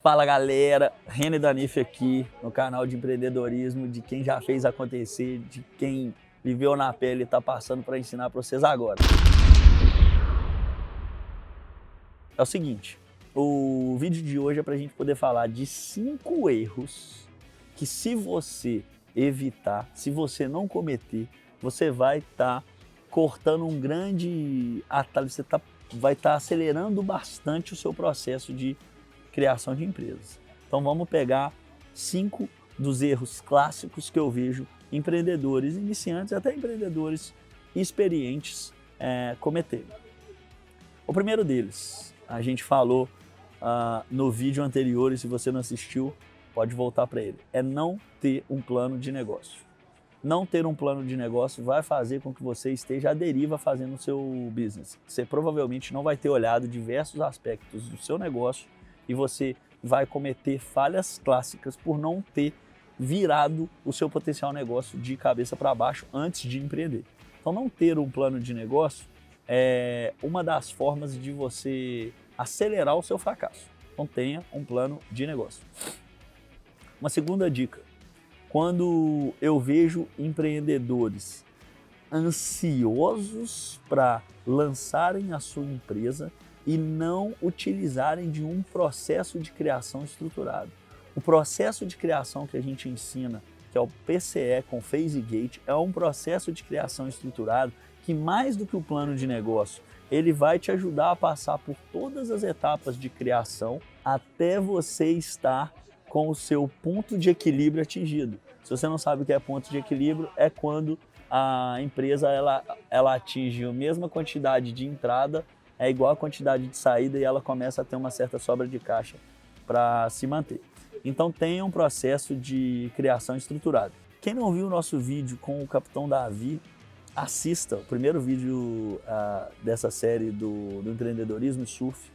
Fala galera, René Danif aqui no canal de empreendedorismo, de quem já fez acontecer, de quem viveu na pele e está passando para ensinar para vocês agora. É o seguinte, o vídeo de hoje é para a gente poder falar de 5 erros que se você evitar, se você não cometer, você vai estar cortando um grande atalho, você vai estar acelerando bastante o seu processo de criação de empresas. Então vamos pegar 5 dos erros clássicos que eu vejo empreendedores iniciantes, até empreendedores experientes cometerem. O primeiro deles, a gente falou no vídeo anterior, e se você não assistiu, pode voltar para ele, é não ter um plano de negócio. Não ter um plano de negócio vai fazer com que você esteja à deriva fazendo o seu business. Você provavelmente não vai ter olhado diversos aspectos do seu negócio e você vai cometer falhas clássicas por não ter virado o seu potencial negócio de cabeça para baixo antes de empreender. Então não ter um plano de negócio é uma das formas de você acelerar o seu fracasso. Então tenha um plano de negócio. Uma segunda dica, quando eu vejo empreendedores ansiosos para lançarem a sua empresa e não utilizarem de um processo de criação estruturado. O processo de criação que a gente ensina, que é o PCE com PhaseGate, é um processo de criação estruturado que, mais do que o plano de negócio, ele vai te ajudar a passar por todas as etapas de criação até você estar com o seu ponto de equilíbrio atingido. Se você não sabe o que é ponto de equilíbrio, é quando a empresa ela atinge a mesma quantidade de entrada, é igual a quantidade de saída, e ela começa a ter uma certa sobra de caixa para se manter. Então tenha um processo de criação estruturado. Quem não viu o nosso vídeo com o Capitão Davi, assista o primeiro vídeo dessa série do empreendedorismo e surf,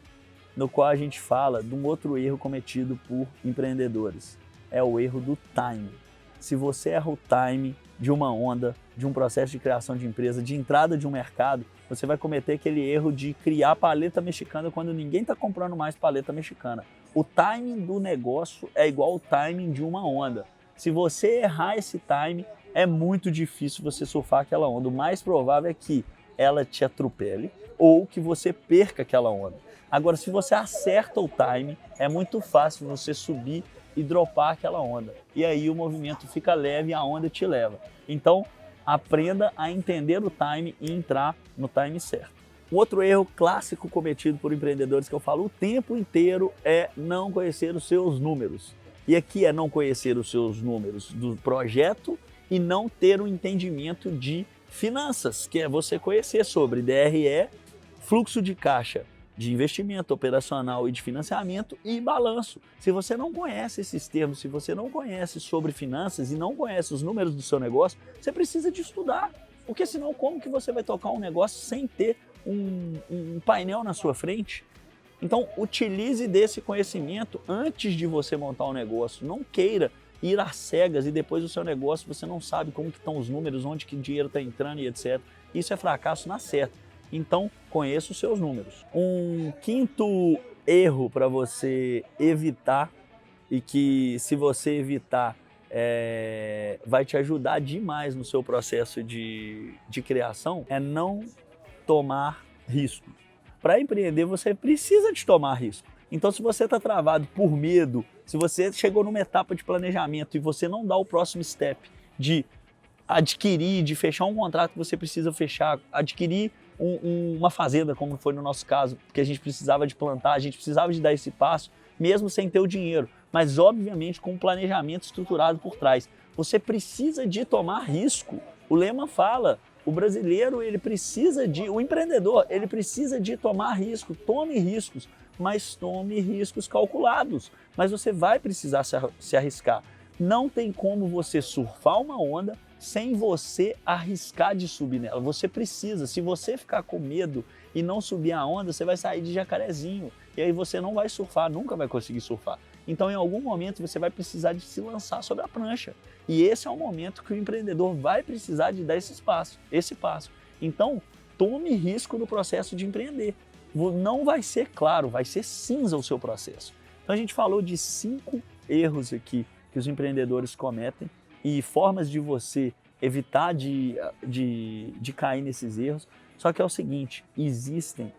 no qual a gente fala de um outro erro cometido por empreendedores. É o erro do time. Se você erra o time de uma onda, de um processo de criação de empresa, de entrada de um mercado, você vai cometer aquele erro de criar paleta mexicana quando ninguém está comprando mais paleta mexicana. O timing do negócio é igual ao timing de uma onda. Se você errar esse timing, é muito difícil você surfar aquela onda. O mais provável é que ela te atropele ou que você perca aquela onda. Agora, se você acerta o timing, é muito fácil você subir e dropar aquela onda. E aí o movimento fica leve e a onda te leva. Então, aprenda a entender o time e entrar no time certo. Um outro erro clássico cometido por empreendedores que eu falo o tempo inteiro é não conhecer os seus números. E aqui é não conhecer os seus números do projeto e não ter um entendimento de finanças, que é você conhecer sobre DRE, fluxo de caixa, de investimento operacional e de financiamento e balanço. Se você não conhece esses termos, se você não conhece sobre finanças e não conhece os números do seu negócio, você precisa de estudar, porque senão como que você vai tocar um negócio sem ter um painel na sua frente? Então utilize desse conhecimento antes de você montar um negócio. Não queira ir às cegas e depois do seu negócio você não sabe como que estão os números, onde que o dinheiro está entrando e etc. Isso é fracasso na certa. Então, conheça os seus números. Um quinto erro para você evitar, e que se você evitar vai te ajudar demais no seu processo de criação, é não tomar risco. Para empreender, você precisa de tomar risco. Então, se você está travado por medo, se você chegou numa etapa de planejamento e você não dá o próximo step de adquirir, de fechar um contrato que você precisa fechar, adquirir uma fazenda, como foi no nosso caso, porque a gente precisava de plantar, a gente precisava de dar esse passo, mesmo sem ter o dinheiro, mas obviamente com um planejamento estruturado por trás. Você precisa de tomar risco. O lema fala, o brasileiro, o empreendedor, ele precisa de tomar risco. Tome riscos, mas tome riscos calculados. Mas você vai precisar se arriscar. Não tem como você surfar uma onda sem você arriscar de subir nela. Você precisa. Se você ficar com medo e não subir a onda, você vai sair de jacarezinho. E aí você não vai surfar, nunca vai conseguir surfar. Então, em algum momento, você vai precisar de se lançar sobre a prancha. E esse é o momento que o empreendedor vai precisar de dar esse passo. Então, tome risco no processo de empreender. Não vai ser claro, vai ser cinza o seu processo. Então a gente falou de 5 erros aqui que os empreendedores cometem e formas de você evitar de cair nesses erros. Só que é o seguinte, existem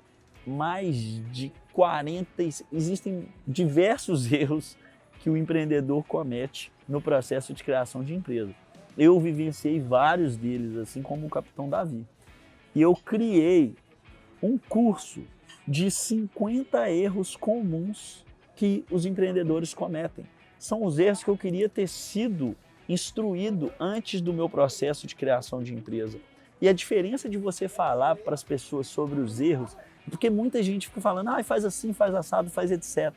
mais de 40, existem diversos erros que o empreendedor comete no processo de criação de empresa. Eu vivenciei vários deles, assim como o Capitão Davi. E eu criei um curso de 50 erros comuns que os empreendedores cometem. São os erros que eu queria ter sido instruído antes do meu processo de criação de empresa. E a diferença de você falar para as pessoas sobre os erros, porque muita gente fica falando, faz assim, faz assado, faz etc.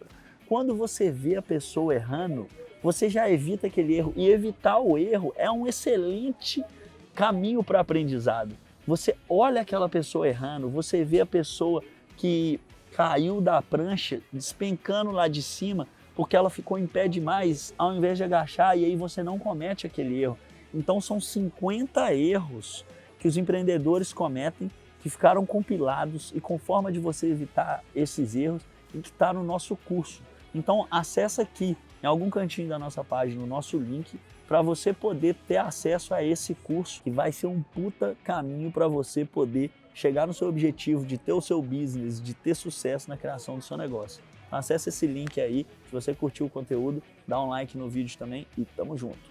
Quando você vê a pessoa errando, você já evita aquele erro. E evitar o erro é um excelente caminho para aprendizado. Você olha aquela pessoa errando, você vê a pessoa que caiu da prancha, despencando lá de cima, porque ela ficou em pé demais, ao invés de agachar, e aí você não comete aquele erro. Então são 50 erros que os empreendedores cometem, que ficaram compilados e com forma de você evitar esses erros, e que está no nosso curso. Então acessa aqui, em algum cantinho da nossa página, o nosso link, para você poder ter acesso a esse curso, que vai ser um puta caminho para você poder chegar no seu objetivo de ter o seu business, de ter sucesso na criação do seu negócio. Então, acesse esse link aí, se você curtiu o conteúdo, dá um like no vídeo também e tamo junto.